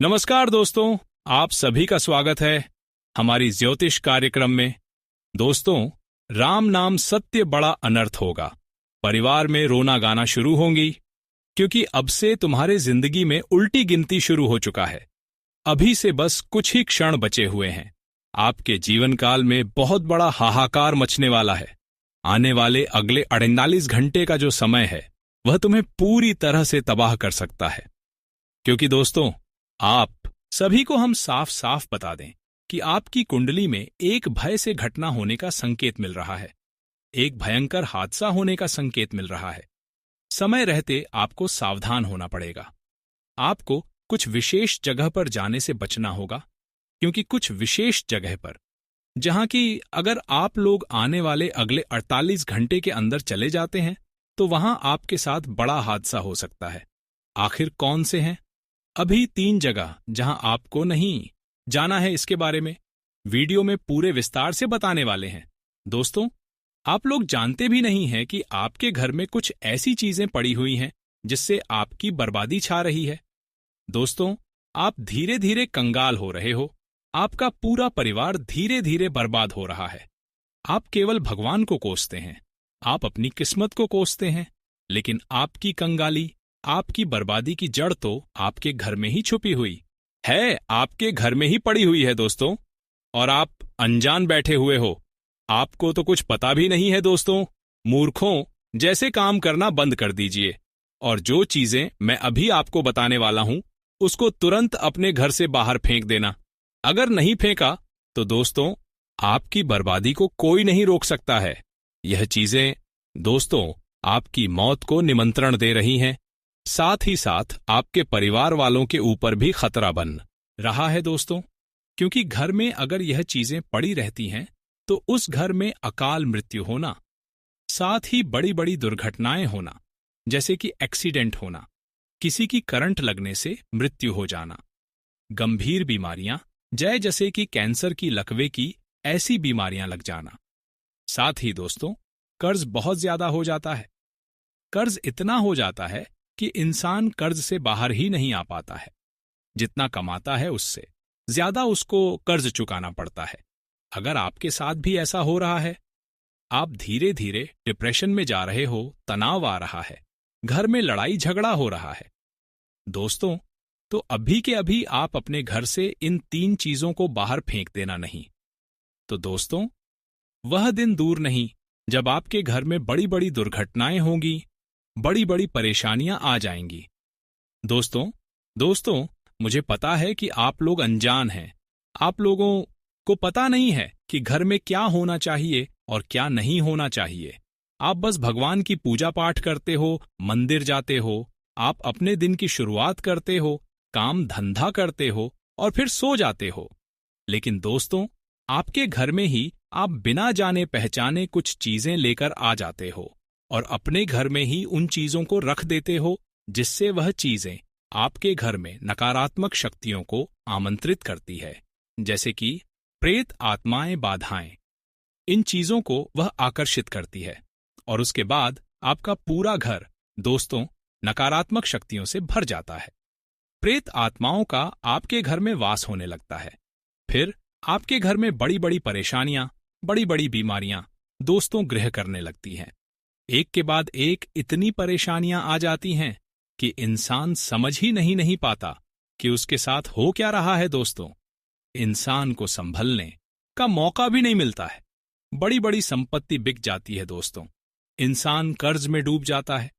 नमस्कार दोस्तों, आप सभी का स्वागत है हमारी ज्योतिष कार्यक्रम में। दोस्तों, राम नाम सत्य बड़ा अनर्थ होगा। परिवार में रोना गाना शुरू होंगी, क्योंकि अब से तुम्हारे जिंदगी में उल्टी गिनती शुरू हो चुका है। अभी से बस कुछ ही क्षण बचे हुए हैं। आपके जीवन काल में बहुत बड़ा हाहाकार मचने वाला है। आने वाले अगले 48 घंटे का जो समय है, वह तुम्हें पूरी तरह से तबाह कर सकता है। क्योंकि दोस्तों, आप सभी को हम साफ साफ बता दें कि आपकी कुंडली में एक भय से घटना होने का संकेत मिल रहा है। एक भयंकर हादसा होने का संकेत मिल रहा है। समय रहते आपको सावधान होना पड़ेगा। आपको कुछ विशेष जगह पर जाने से बचना होगा, क्योंकि कुछ विशेष जगह पर, जहां की अगर आप लोग आने वाले अगले 48 घंटे के अंदर चले जाते हैं, तो वहां आपके साथ बड़ा हादसा हो सकता है। आखिर कौन से हैं? अभी 3 जगह जहां आपको नहीं जाना है, इसके बारे में वीडियो में पूरे विस्तार से बताने वाले हैं। दोस्तों, आप लोग जानते भी नहीं हैं कि आपके घर में कुछ ऐसी चीजें पड़ी हुई हैं जिससे आपकी बर्बादी छा रही है। दोस्तों, आप धीरे धीरे कंगाल हो रहे हो। आपका पूरा परिवार धीरे धीरे बर्बाद हो रहा है। आप केवल भगवान को कोसते हैं, आप अपनी किस्मत को कोसते हैं, लेकिन आपकी कंगाली, आपकी बर्बादी की जड़ तो आपके घर में ही छुपी हुई है, आपके घर में ही पड़ी हुई है दोस्तों। और आप अनजान बैठे हुए हो। आपको तो कुछ पता भी नहीं है दोस्तों। मूर्खों जैसे काम करना बंद कर दीजिए, और जो चीजें मैं अभी आपको बताने वाला हूं, उसको तुरंत अपने घर से बाहर फेंक देना। अगर नहीं फेंका तो दोस्तों, आपकी बर्बादी को कोई नहीं रोक सकता है। यह चीजें दोस्तों आपकी मौत को निमंत्रण दे रही हैं। साथ ही साथ आपके परिवार वालों के ऊपर भी खतरा बन रहा है दोस्तों, क्योंकि घर में अगर यह चीजें पड़ी रहती हैं तो उस घर में अकाल मृत्यु होना, साथ ही बड़ी बड़ी दुर्घटनाएं होना, जैसे कि एक्सीडेंट होना, किसी की करंट लगने से मृत्यु हो जाना, गंभीर बीमारियां जैसे कि कैंसर की, लकवे की ऐसी बीमारियां लग जाना। साथ ही दोस्तों, कर्ज बहुत ज्यादा हो जाता है। कर्ज इतना हो जाता है कि इंसान कर्ज से बाहर ही नहीं आ पाता है। जितना कमाता है उससे ज्यादा उसको कर्ज चुकाना पड़ता है। अगर आपके साथ भी ऐसा हो रहा है, आप धीरे धीरे डिप्रेशन में जा रहे हो, तनाव आ रहा है, घर में लड़ाई झगड़ा हो रहा है दोस्तों, तो अभी के अभी आप अपने घर से इन 3 चीजों को बाहर फेंक देना नहीं। तो दोस्तों, वह दिन दूर नहीं जब आपके घर में बड़ी बड़ी दुर्घटनाएं होंगी, बड़ी बड़ी परेशानियां आ जाएंगी। दोस्तों, मुझे पता है कि आप लोग अनजान हैं। आप लोगों को पता नहीं है कि घर में क्या होना चाहिए और क्या नहीं होना चाहिए। आप बस भगवान की पूजा पाठ करते हो, मंदिर जाते हो, आप अपने दिन की शुरुआत करते हो, काम धंधा करते हो और फिर सो जाते हो। लेकिन दोस्तों, आपके घर में ही आप बिना जाने पहचाने कुछ चीजें लेकर आ जाते हो और अपने घर में ही उन चीजों को रख देते हो, जिससे वह चीजें आपके घर में नकारात्मक शक्तियों को आमंत्रित करती है, जैसे कि प्रेत आत्माएं, बाधाएं। इन चीजों को वह आकर्षित करती है और उसके बाद आपका पूरा घर दोस्तों नकारात्मक शक्तियों से भर जाता है। प्रेत आत्माओं का आपके घर में वास होने लगता है। फिर आपके घर में बड़ी बड़ी परेशानियां, बड़ी बड़ी बीमारियां दोस्तों गृह करने लगती हैं। एक के बाद एक इतनी परेशानियां आ जाती हैं कि इंसान समझ ही नहीं पाता कि उसके साथ हो क्या रहा है दोस्तों। इंसान को संभलने का मौका भी नहीं मिलता है। बड़ी बड़ी संपत्ति बिक जाती है दोस्तों। इंसान कर्ज में डूब जाता है।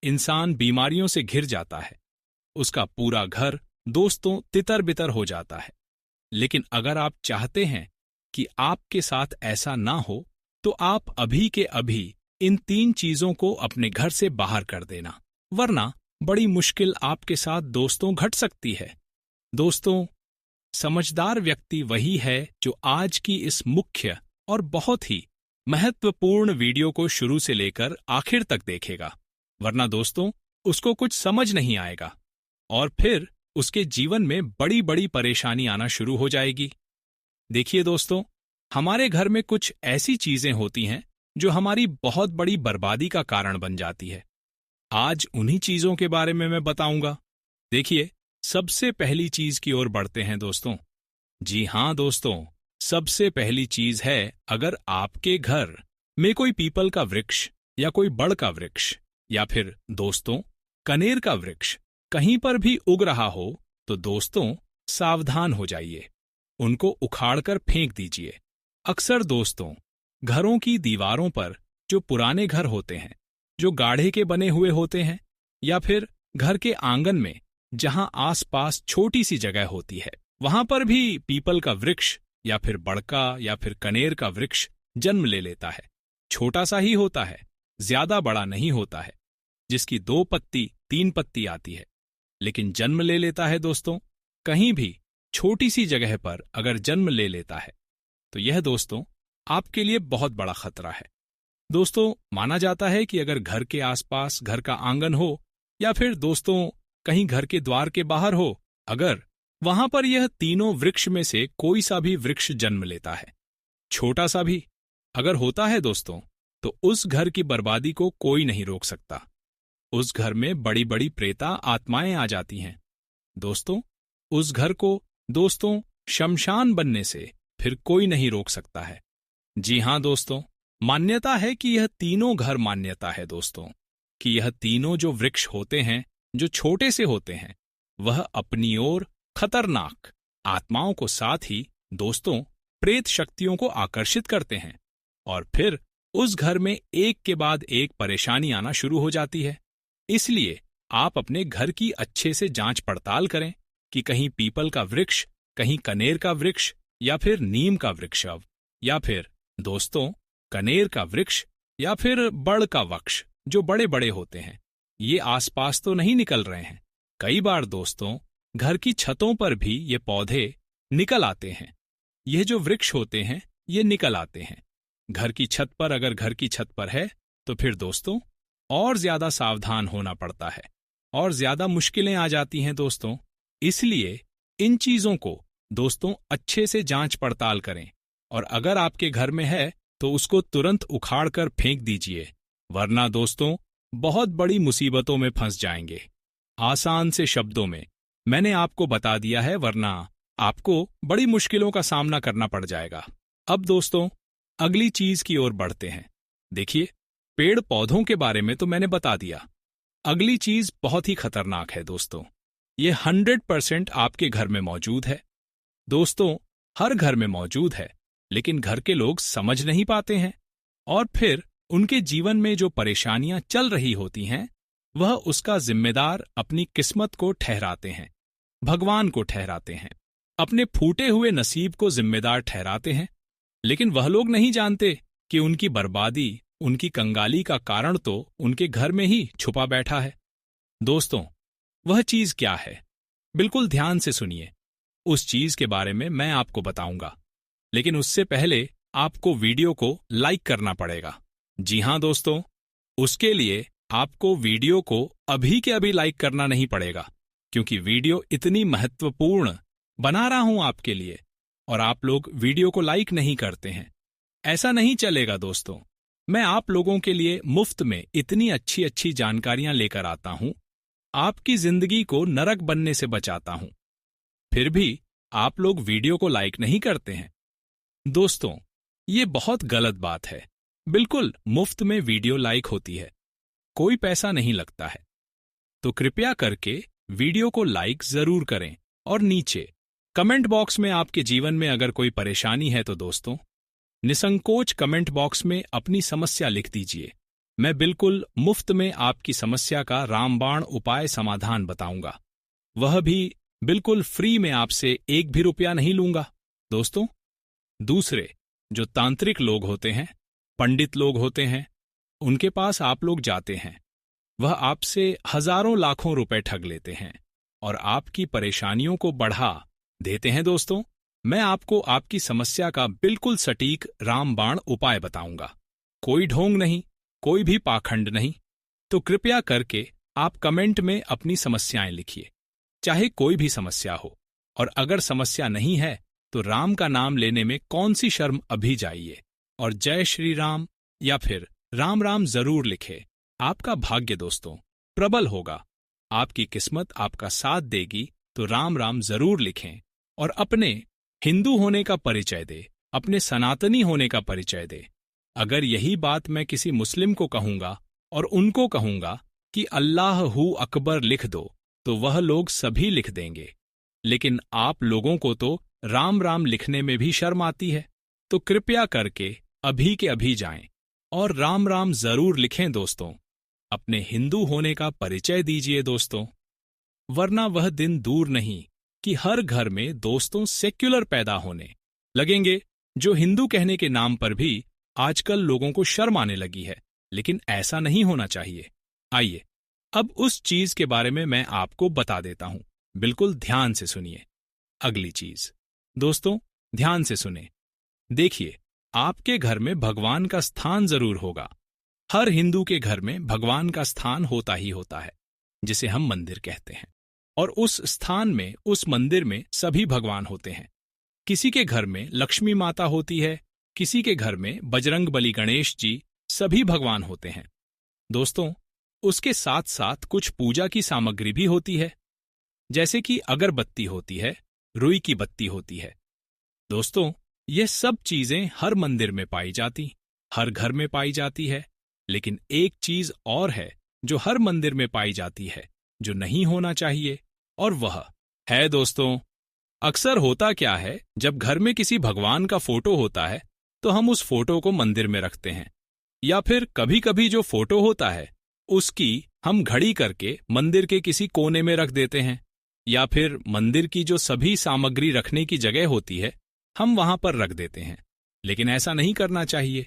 इंसान बीमारियों से घिर जाता है। उसका पूरा घर दोस्तों तितर बितर हो जाता है। लेकिन अगर आप चाहते हैं कि आपके साथ ऐसा ना हो, तो आप अभी के अभी इन 3 चीजों को अपने घर से बाहर कर देना, वरना बड़ी मुश्किल आपके साथ दोस्तों घट सकती है। दोस्तों, समझदार व्यक्ति वही है जो आज की इस मुख्य और बहुत ही महत्वपूर्ण वीडियो को शुरू से लेकर आखिर तक देखेगा, वरना दोस्तों उसको कुछ समझ नहीं आएगा और फिर उसके जीवन में बड़ी बड़ी परेशानी आना शुरू हो जाएगी। देखिए दोस्तों, हमारे घर में कुछ ऐसी चीजें होती हैं जो हमारी बहुत बड़ी बर्बादी का कारण बन जाती है। आज उन्हीं चीजों के बारे में मैं बताऊंगा। देखिए, सबसे पहली चीज की ओर बढ़ते हैं दोस्तों। जी हाँ दोस्तों, सबसे पहली चीज है, अगर आपके घर में कोई पीपल का वृक्ष या कोई बड़ का वृक्ष या फिर दोस्तों कनेर का वृक्ष कहीं पर भी उग रहा हो तो दोस्तों सावधान हो जाइए, उनको उखाड़कर फेंक दीजिए। अक्सर दोस्तों घरों की दीवारों पर जो पुराने घर होते हैं, जो गाढ़े के बने हुए होते हैं, या फिर घर के आंगन में जहां आसपास छोटी सी जगह होती है, वहां पर भी पीपल का वृक्ष या फिर बड़का या फिर कनेर का वृक्ष जन्म ले लेता है। छोटा सा ही होता है, ज्यादा बड़ा नहीं होता है, जिसकी 2 पत्ती 3 पत्ती आती है, लेकिन जन्म ले लेता है दोस्तों। कहीं भी छोटी सी जगह पर अगर जन्म ले लेता है तो यह दोस्तों आपके लिए बहुत बड़ा खतरा है। दोस्तों माना जाता है कि अगर घर के आसपास घर का आंगन हो या फिर दोस्तों कहीं घर के द्वार के बाहर हो, अगर वहां पर यह तीनों वृक्ष में से कोई सा भी वृक्ष जन्म लेता है, छोटा सा भी अगर होता है दोस्तों, तो उस घर की बर्बादी को कोई नहीं रोक सकता। उस घर में बड़ी बड़ी प्रेता आत्माएं आ जाती हैं दोस्तों। उस घर को दोस्तों शमशान बनने से फिर कोई नहीं रोक सकता है। जी हां दोस्तों, मान्यता है कि यह तीनों घर मान्यता है दोस्तों कि यह तीनों जो वृक्ष होते हैं, जो छोटे से होते हैं, वह अपनी ओर खतरनाक आत्माओं को साथ ही दोस्तों प्रेत शक्तियों को आकर्षित करते हैं, और फिर उस घर में एक के बाद एक परेशानी आना शुरू हो जाती है। इसलिए आप अपने घर की अच्छे से जांच पड़ताल करें कि कहीं पीपल का वृक्ष, कहीं कनेर का वृक्ष या फिर नीम का वृक्ष, या फिर दोस्तों कनेर का वृक्ष या फिर बड़ का वृक्ष जो बड़े बड़े होते हैं, ये आसपास तो नहीं निकल रहे हैं। कई बार दोस्तों घर की छतों पर भी ये पौधे निकल आते हैं। यह जो वृक्ष होते हैं ये निकल आते हैं घर की छत पर। अगर घर की छत पर है तो फिर दोस्तों और ज्यादा सावधान होना पड़ता है और ज्यादा मुश्किलें आ जाती हैं दोस्तों। इसलिए इन चीजों को दोस्तों अच्छे से जांच पड़ताल करें, और अगर आपके घर में है तो उसको तुरंत उखाड़ कर फेंक दीजिए, वरना दोस्तों बहुत बड़ी मुसीबतों में फंस जाएंगे। आसान से शब्दों में मैंने आपको बता दिया है, वरना आपको बड़ी मुश्किलों का सामना करना पड़ जाएगा। अब दोस्तों अगली चीज की ओर बढ़ते हैं। देखिए, पेड़ पौधों के बारे में तो मैंने बता दिया। अगली चीज बहुत ही खतरनाक है दोस्तों। ये 100% आपके घर में मौजूद है दोस्तों, हर घर में मौजूद है, लेकिन घर के लोग समझ नहीं पाते हैं, और फिर उनके जीवन में जो परेशानियां चल रही होती हैं, वह उसका जिम्मेदार अपनी किस्मत को ठहराते हैं, भगवान को ठहराते हैं, अपने फूटे हुए नसीब को जिम्मेदार ठहराते हैं। लेकिन वह लोग नहीं जानते कि उनकी बर्बादी, उनकी कंगाली का कारण तो उनके घर में ही छुपा बैठा है। दोस्तों वह चीज क्या है, बिल्कुल ध्यान से सुनिए। उस चीज के बारे में मैं आपको बताऊंगा, लेकिन उससे पहले आपको वीडियो को लाइक करना पड़ेगा। जी हां दोस्तों, उसके लिए आपको वीडियो को अभी के अभी लाइक करना नहीं पड़ेगा, क्योंकि वीडियो इतनी महत्वपूर्ण बना रहा हूं आपके लिए, और आप लोग वीडियो को लाइक नहीं करते हैं। ऐसा नहीं चलेगा दोस्तों। मैं आप लोगों के लिए मुफ्त में इतनी अच्छी अच्छी जानकारियां लेकर आता हूं, आपकी जिंदगी को नरक बनने से बचाता हूं, फिर भी आप लोग वीडियो को लाइक नहीं करते हैं। दोस्तों ये बहुत गलत बात है। बिल्कुल मुफ्त में वीडियो लाइक होती है, कोई पैसा नहीं लगता है, तो कृपया करके वीडियो को लाइक जरूर करें, और नीचे कमेंट बॉक्स में आपके जीवन में अगर कोई परेशानी है तो दोस्तों निसंकोच कमेंट बॉक्स में अपनी समस्या लिख दीजिए। मैं बिल्कुल मुफ्त में आपकी समस्या का रामबाण उपाय समाधान बताऊंगा, वह भी बिल्कुल फ्री में। आपसे एक भी रुपया नहीं लूंगा दोस्तों। दूसरे जो तांत्रिक लोग होते हैं, पंडित लोग होते हैं, उनके पास आप लोग जाते हैं, वह आपसे हजारों लाखों रुपए ठग लेते हैं और आपकी परेशानियों को बढ़ा देते हैं। दोस्तों मैं आपको आपकी समस्या का बिल्कुल सटीक रामबाण उपाय बताऊंगा, कोई ढोंग नहीं, कोई भी पाखंड नहीं। तो कृपया करके आप कमेंट में अपनी समस्याएं लिखिए, चाहे कोई भी समस्या हो, और अगर समस्या नहीं है तो राम का नाम लेने में कौन सी शर्म अभी जाइए, और जय श्री राम या फिर राम राम जरूर लिखे। आपका भाग्य दोस्तों प्रबल होगा, आपकी किस्मत आपका साथ देगी, तो राम राम जरूर लिखें और अपने हिंदू होने का परिचय दे, अपने सनातनी होने का परिचय दे। अगर यही बात मैं किसी मुस्लिम को कहूंगा और उनको कहूंगा कि अल्लाह हू अकबर लिख दो, तो वह लोग सभी लिख देंगे। लेकिन आप लोगों को तो राम राम लिखने में भी शर्म आती है, तो कृपया करके अभी के अभी जाएं और राम राम जरूर लिखें दोस्तों। अपने हिंदू होने का परिचय दीजिए दोस्तों, वरना वह दिन दूर नहीं कि हर घर में दोस्तों सेक्युलर पैदा होने लगेंगे, जो हिंदू कहने के नाम पर भी आजकल लोगों को शर्म आने लगी है। लेकिन ऐसा नहीं होना चाहिए। आइए अब उस चीज के बारे में मैं आपको बता देता हूं, बिल्कुल ध्यान से सुनिए। अगली चीज दोस्तों, ध्यान से सुने। देखिए, आपके घर में भगवान का स्थान जरूर होगा। हर हिंदू के घर में भगवान का स्थान होता ही होता है, जिसे हम मंदिर कहते हैं। और उस स्थान में, उस मंदिर में सभी भगवान होते हैं। किसी के घर में लक्ष्मी माता होती है, किसी के घर में बजरंगबली गणेश जी, सभी भगवान होते हैं दोस्तों। उसके साथ साथ कुछ पूजा की सामग्री भी होती है, जैसे कि अगरबत्ती होती है, रुई की बत्ती होती है। दोस्तों, ये सब चीजें हर मंदिर में पाई जाती, हर घर में पाई जाती है। लेकिन एक चीज और है जो हर मंदिर में पाई जाती है, जो नहीं होना चाहिए, और वह है दोस्तों, अक्सर होता क्या है, जब घर में किसी भगवान का फोटो होता है तो हम उस फोटो को मंदिर में रखते हैं, या फिर कभी कभी जो फोटो होता है उसकी हम घड़ी करके मंदिर के किसी कोने में रख देते हैं, या फिर मंदिर की जो सभी सामग्री रखने की जगह होती है हम वहां पर रख देते हैं। लेकिन ऐसा नहीं करना चाहिए।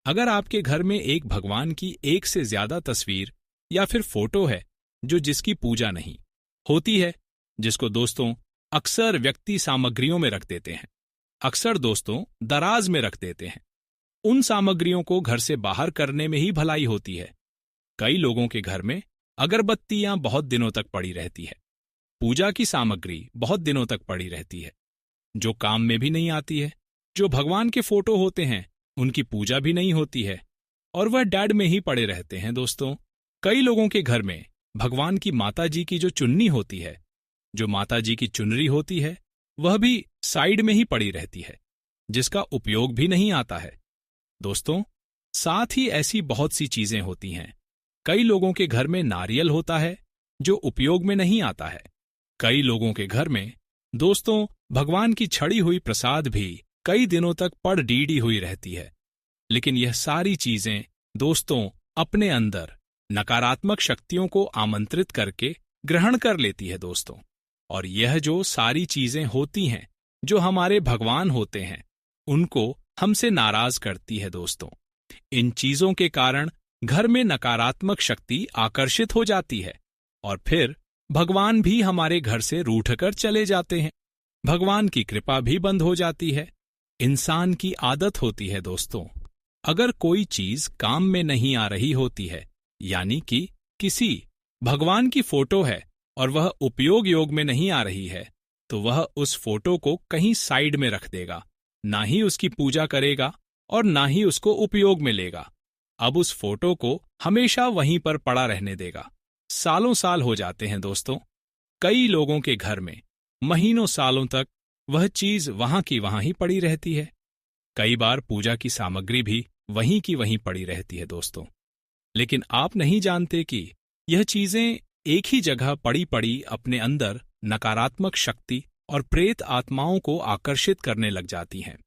अगर आपके घर में एक भगवान की एक से ज्यादा तस्वीर या फिर फोटो है जो जिसकी पूजा नहीं होती है, जिसको दोस्तों अक्सर व्यक्ति सामग्रियों में रख देते हैं, अक्सर दोस्तों दराज में रख देते हैं, उन सामग्रियों को घर से बाहर करने में ही भलाई होती है। कई लोगों के घर में अगरबत्तियां बहुत दिनों तक पड़ी रहती है, पूजा की सामग्री बहुत दिनों तक पड़ी रहती है, जो काम में भी नहीं आती है। जो भगवान के फोटो होते हैं उनकी पूजा भी नहीं होती है, और वह डैड में ही पड़े रहते हैं दोस्तों। कई लोगों के घर में भगवान की माता जी की जो चुन्नी होती है, जो माता जी की चुनरी होती है, वह भी साइड में ही पड़ी रहती है, जिसका उपयोग भी नहीं आता है दोस्तों। साथ ही ऐसी बहुत सी चीजें होती हैं। कई लोगों के घर में नारियल होता है जो उपयोग में नहीं आता है। कई लोगों के घर में दोस्तों भगवान की छड़ी हुई प्रसाद भी कई दिनों तक पड़ डीडी हुई रहती है। लेकिन यह सारी चीजें दोस्तों अपने अंदर नकारात्मक शक्तियों को आमंत्रित करके ग्रहण कर लेती है दोस्तों। और यह जो सारी चीजें होती हैं, जो हमारे भगवान होते हैं, उनको हमसे नाराज करती है दोस्तों। इन चीजों के कारण घर में नकारात्मक शक्ति आकर्षित हो जाती है, और फिर भगवान भी हमारे घर से रूठकर चले जाते हैं। भगवान की कृपा भी बंद हो जाती है। इंसान की आदत होती है दोस्तों, अगर कोई चीज काम में नहीं आ रही होती है, यानी कि किसी भगवान की फोटो है और वह उपयोग योग में नहीं आ रही है, तो वह उस फोटो को कहीं साइड में रख देगा, ना ही उसकी पूजा करेगा और ना ही उसको उपयोग में लेगा। अब उस फोटो को हमेशा वहीं पर पड़ा रहने देगा। सालों साल हो जाते हैं दोस्तों, कई लोगों के घर में महीनों सालों तक वह चीज वहां की वहां ही पड़ी रहती है। कई बार पूजा की सामग्री भी वहीं की वहीं पड़ी रहती है दोस्तों। लेकिन आप नहीं जानते कि यह चीजें एक ही जगह पड़ी पड़ी अपने अंदर नकारात्मक शक्ति और प्रेत आत्माओं को आकर्षित करने लग जाती हैं।